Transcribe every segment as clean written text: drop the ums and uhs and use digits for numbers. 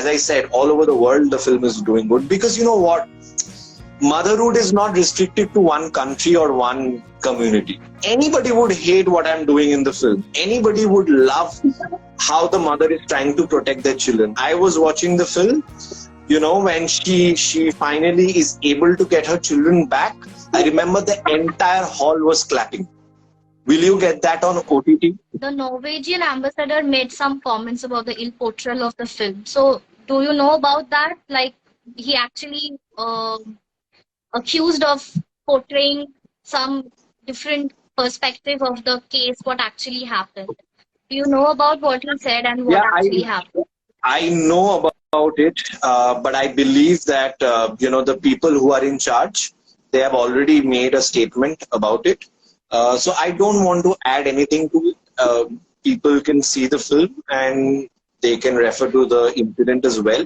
as I said, all over the world the film is doing good, because you know what? Motherhood is not restricted to one country or one community. Anybody would hate what I'm doing in the film. Anybody would love how the mother is trying to protect their children. I was watching the film, you know, when she finally is able to get her children back. I remember the entire hall was clapping. Will you get that on OTT? The Norwegian ambassador made some comments about the ill portrayal of the film. So, do you know about that? Like, he actually accused of portraying some different perspective of the case, what actually happened. Do you know about what he said and what actually happened? I know about it, but I believe that you know, the people who are in charge, they have already made a statement about it. So I don't want to add anything to it. People can see the film and they can refer to the incident as well.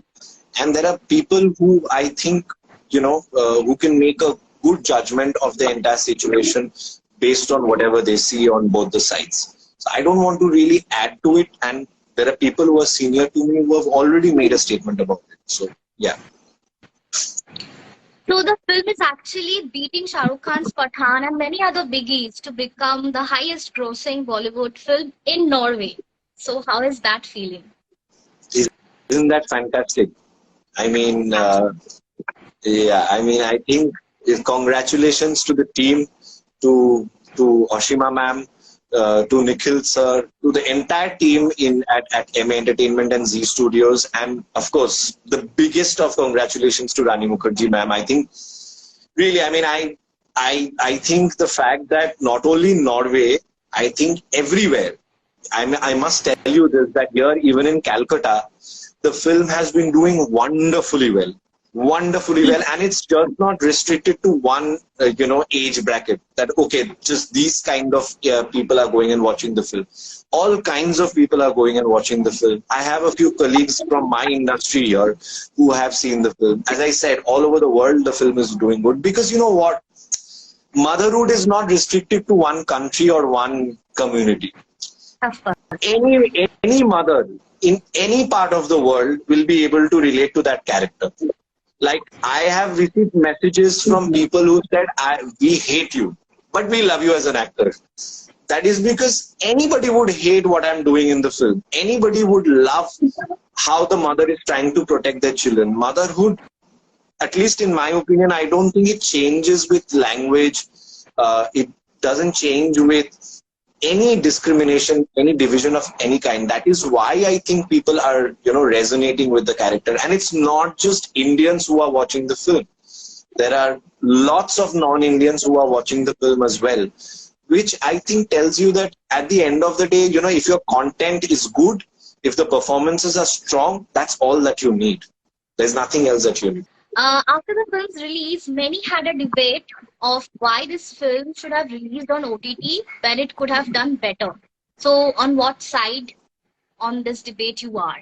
And there are people who I think, you know, who can make a good judgment of the entire situation based on whatever they see on both the sides. So I don't want to really add to it. And there are people who are senior to me who have already made a statement about it. So, yeah. So the film is actually beating Shah Rukh Khan's Pathan and many other biggies to become the highest grossing Bollywood film in Norway. So how is that feeling? Isn't that fantastic? I mean, yeah, I mean, I think congratulations to the team, to Oshima ma'am, to Nikhil sir, to the entire team at MA Entertainment and Z Studios, and of course the biggest of congratulations to Rani Mukherjee ma'am. I think really, I mean, I think the fact that not only Norway, I think everywhere, I must tell you this, that here even in Calcutta, the film has been doing wonderfully well. Wonderfully well, and it's just not restricted to one you know, age bracket, that okay, just these kind of people are going and watching the film. All kinds of people are going and watching the film. I have a few colleagues from my industry here who have seen the film. As I said, all over the world the film is doing good, because you know what? Motherhood is not restricted to one country or one community. Any mother in any part of the world will be able to relate to that character. Like, I have received messages from people who said, we hate you, but we love you as an actor. That is because anybody would hate what I'm doing in the film. Anybody would love how the mother is trying to protect their children. Motherhood, at least in my opinion, I don't think it changes with language. It doesn't change with any discrimination, any division of any kind. That is why I think people are, you know, resonating with the character. And it's not just Indians who are watching the film. There are lots of non-Indians who are watching the film as well, which I think tells you that at the end of the day, you know, if your content is good, if the performances are strong, that's all that you need. There's nothing else that you need. After the film's release, many had a debate of why this film should have released on OTT when it could have done better. So, on what side on this debate you are?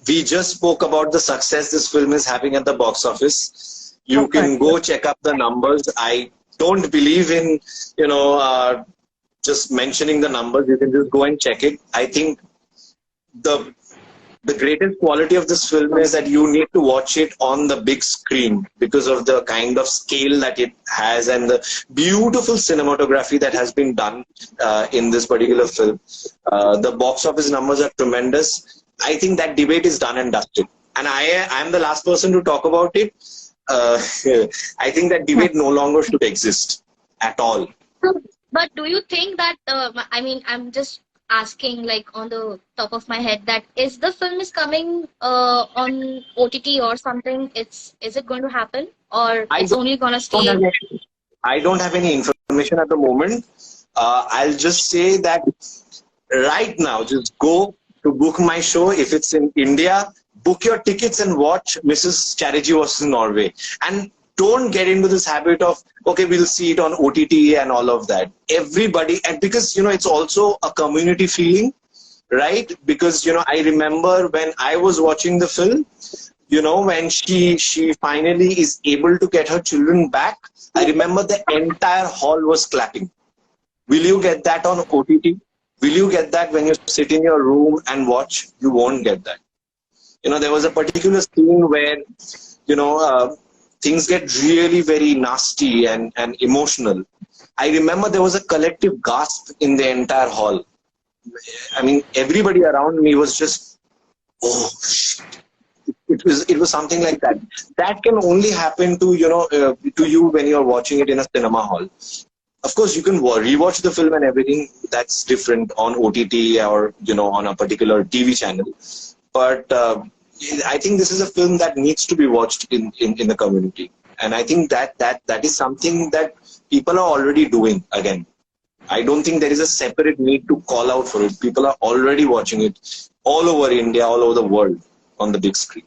We just spoke about the success this film is having at the box office. You can go check up the numbers. I don't believe in, you know, just mentioning the numbers. You can just go and check it. I think the greatest quality of this film is that you need to watch it on the big screen because of the kind of scale that it has and the beautiful cinematography that has been done in this particular film. The box office numbers are tremendous. I think that debate is done and dusted. And I am the last person to talk about it. I think that debate no longer should exist at all. But do you think that, I mean, I'm just asking, like, on the top of my head, that is the film is coming on OTT or something? Is it going to happen, or it's only gonna stay? I don't have any information at the moment. I'll just say that right now, just go to book my show. If it's in India, book your tickets and watch Mrs Chatterjee versus Norway. And don't get into this habit of, okay, we'll see it on OTT and all of that. Everybody, and because, you know, it's also a community feeling, right? Because, you know, I remember when I was watching the film, you know, when she finally is able to get her children back, I remember the entire hall was clapping. Will you get that on OTT? Will you get that when you sit in your room and watch? You won't get that. There was a particular scene where, you know, things get really very nasty and emotional. I remember there was a collective gasp in the entire hall. I mean, everybody around me was just, oh, shit. It was something like that. That can only happen to, to you when you're watching it in a cinema hall. Of course, you can rewatch the film and everything. That's different on OTT or, on a particular TV channel. But I think this is a film that needs to be watched in the community. And I think that is something that people are already doing again. I don't think there is a separate need to call out for it. People are already watching it all over India, all over the world on the big screen.